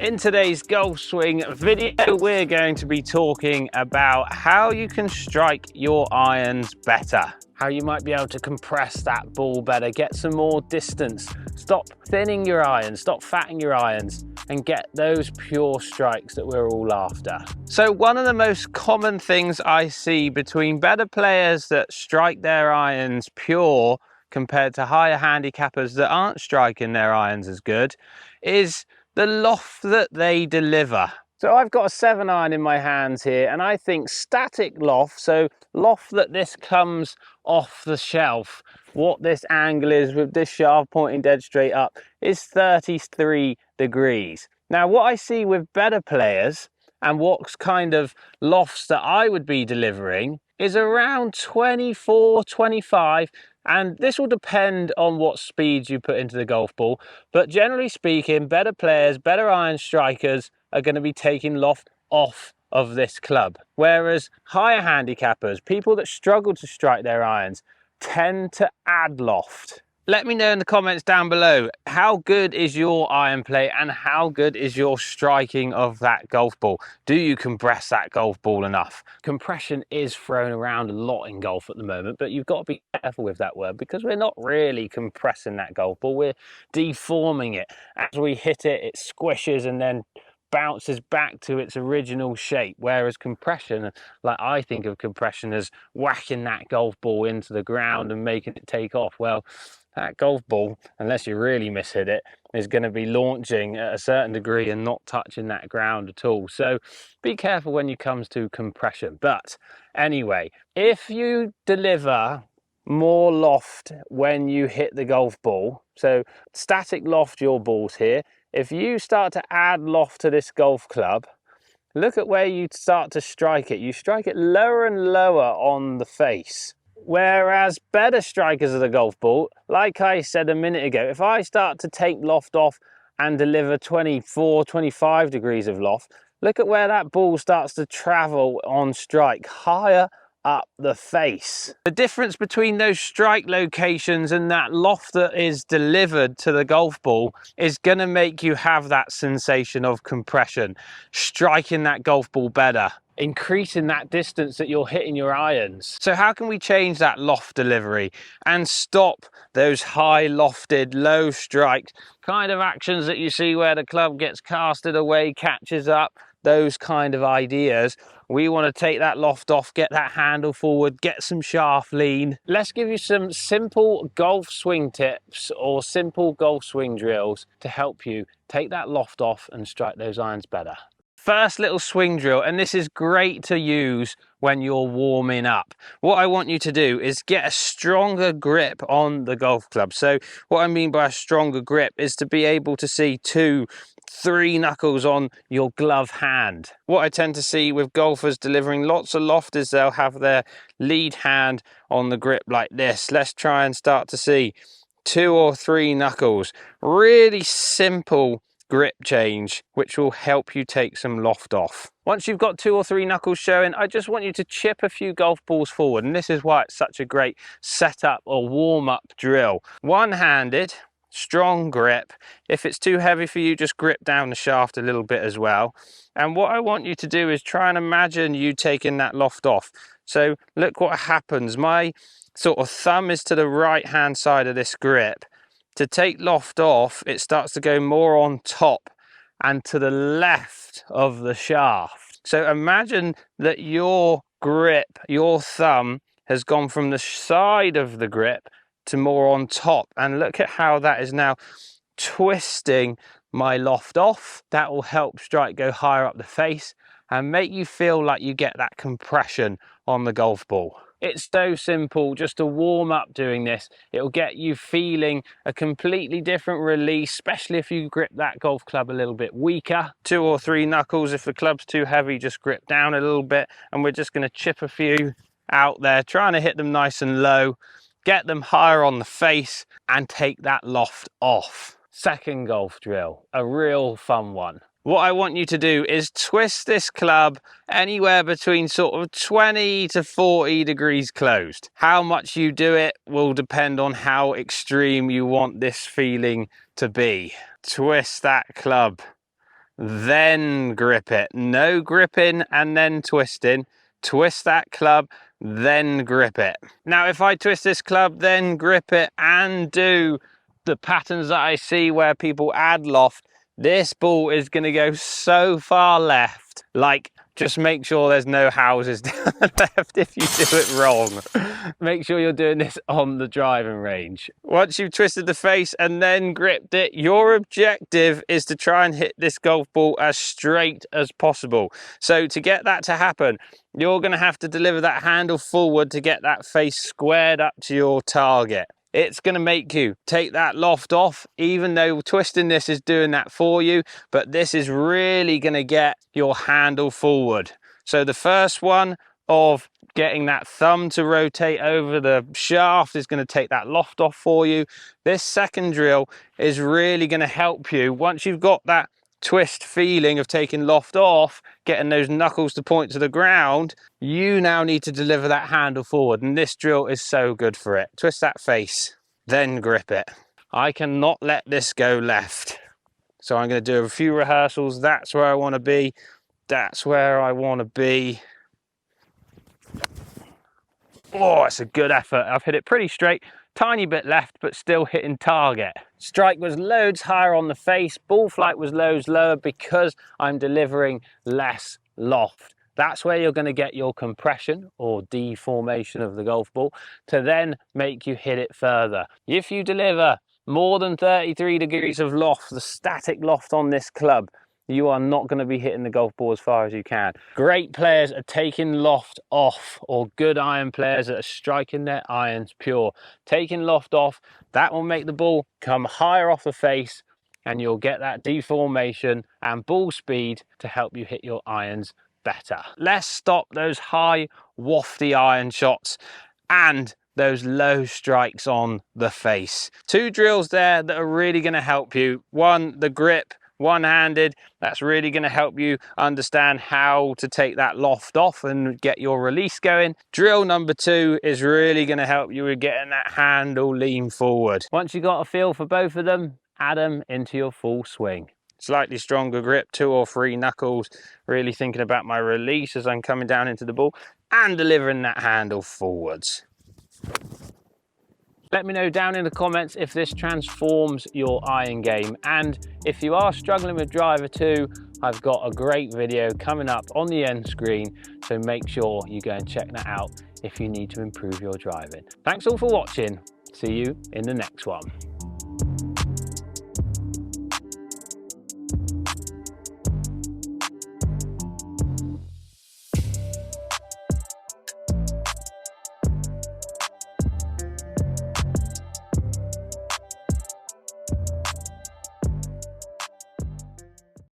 In today's golf swing video, we're going to be talking about how you can strike your irons better, how you might be able to compress that ball better, get some more distance, stop thinning your irons, stop fatting your irons, and get those pure strikes that we're all after. So one of the most common things I see between better players that strike their irons pure compared to higher handicappers that aren't striking their irons as good is the loft that they deliver. So I've got a 7-iron in my hands here, and I think static loft, so loft that this comes off the shelf, what this angle is with this shaft pointing dead straight up, is 33 degrees. Now what I see with better players and what's kind of lofts that I would be delivering is around 24, 25, and this will depend on what speeds you put into the golf ball. But generally speaking, better players, better iron strikers are going to be taking loft off of this club. Whereas higher handicappers, people that struggle to strike their irons, tend to add loft. Let me know in the comments down below, how good is your iron play and how good is your striking of that golf ball? Do you compress that golf ball enough? Compression is thrown around a lot in golf at the moment, but you've got to be careful with that word because we're not really compressing that golf ball, we're deforming it. As we hit it, it squishes and then bounces back to its original shape, whereas compression, like I think of compression as whacking that golf ball into the ground and making it take off. Well, that golf ball, unless you really mishit it, is going to be launching at a certain degree and not touching that ground at all. So be careful when it comes to compression. But anyway, if you deliver more loft when you hit the golf ball, so static loft your balls here, if you start to add loft to this golf club, look at where you start to strike it. You strike it lower and lower on the face. Whereas better strikers of the golf ball, like I said a minute ago, if I start to take loft off and deliver 24, 25 degrees of loft, look at where that ball starts to travel on strike, higher up the face. The difference between those strike locations and that loft that is delivered to the golf ball is going to make you have that sensation of compression, striking that golf ball better, increasing that distance that you're hitting your irons. So how can we change that loft delivery and stop those high lofted, low strike kind of actions that you see where the club gets casted away, catches up, those kind of ideas? We want to take that loft off, get that handle forward, get some shaft lean. Let's give you some simple golf swing tips or simple golf swing drills to help you take that loft off and strike those irons better. First little swing drill, and this is great to use when you're warming up. What I want you to do is get a stronger grip on the golf club. So what I mean by a stronger grip is to be able to see 2, 3 knuckles on your glove hand. What I tend to see with golfers delivering lots of loft is they'll have their lead hand on the grip like this. Let's try and start to see 2 or 3 knuckles. Really simple grip change, which will help you take some loft off. Once you've got 2 or 3 knuckles showing, I just want you to chip a few golf balls forward, and this is why it's such a great setup or warm-up drill. One-handed, strong grip. If it's too heavy for you, just grip down the shaft a little bit as well. And what I want you to do is try and imagine you taking that loft off. So look what happens. My sort of thumb is to the right hand side of this grip. To take loft off, it starts to go more on top and to the left of the shaft. So imagine that your grip, your thumb, has gone from the side of the grip to more on top. And look at how that is now twisting my loft off. That will help strike go higher up the face and make you feel like you get that compression on the golf ball. It's so simple, just to warm up doing this. It'll get you feeling a completely different release, especially if you grip that golf club a little bit weaker. 2 or 3 knuckles. If the club's too heavy, just grip down a little bit, and we're just going to chip a few out there, trying to hit them nice and low, get them higher on the face, and take that loft off. Second golf drill, a real fun one. What I want you to do is twist this club anywhere between sort of 20 to 40 degrees closed. How much you do it will depend on how extreme you want this feeling to be. Twist that club then grip it. No gripping and then twisting. Twist that club, then grip it. Now, if I twist this club, then grip it, and do the patterns that I see where people add loft, this ball is going to go so far left. Like, just make sure there's no houses down the left if you do it wrong. Make sure you're doing this on the driving range. Once you've twisted the face and then gripped it, your objective is to try and hit this golf ball as straight as possible. So to get that to happen, you're going to have to deliver that handle forward to get that face squared up to your target. It's going to make you take that loft off, even though twisting this is doing that for you, but this is really going to get your handle forward. So the first one of getting that thumb to rotate over the shaft is going to take that loft off for you. This second drill is really going to help you once you've got that twist feeling of taking loft off, getting those knuckles to point to the ground. You now need to deliver that handle forward, and this drill is so good for it. Twist that face, then grip it. I cannot let this go left, so I'm going to do a few rehearsals. That's where I want to be. That's where I want to be. Oh, it's a good effort. I've hit it pretty straight, tiny bit left, but still hitting target. Strike was loads higher on the face, ball flight was loads lower because I'm delivering less loft. That's where you're going to get your compression or deformation of the golf ball to then make you hit it further. If you deliver more than 33 degrees of loft, the static loft on this club, you are not going to be hitting the golf ball as far as you can. Great players are taking loft off, or good iron players that are striking their irons pure. Taking loft off, that will make the ball come higher off the face, and you'll get that deformation and ball speed to help you hit your irons better. Let's stop those high wafty iron shots and those low strikes on the face. Two drills there that are really going to help you. One, the grip, one-handed. That's really going to help you understand how to take that loft off and get your release going. Drill number 2 is really going to help you with getting that handle lean forward. Once you've got a feel for both of them, add them into your full swing. Slightly stronger grip, 2 or 3 knuckles, really thinking about my release as I'm coming down into the ball and delivering that handle forwards. Let me know down in the comments if this transforms your iron game, and if you are struggling with driver 2, I've got a great video coming up on the end screen, so make sure you go and check that out if you need to improve your driving. Thanks all for watching. See you in the next one.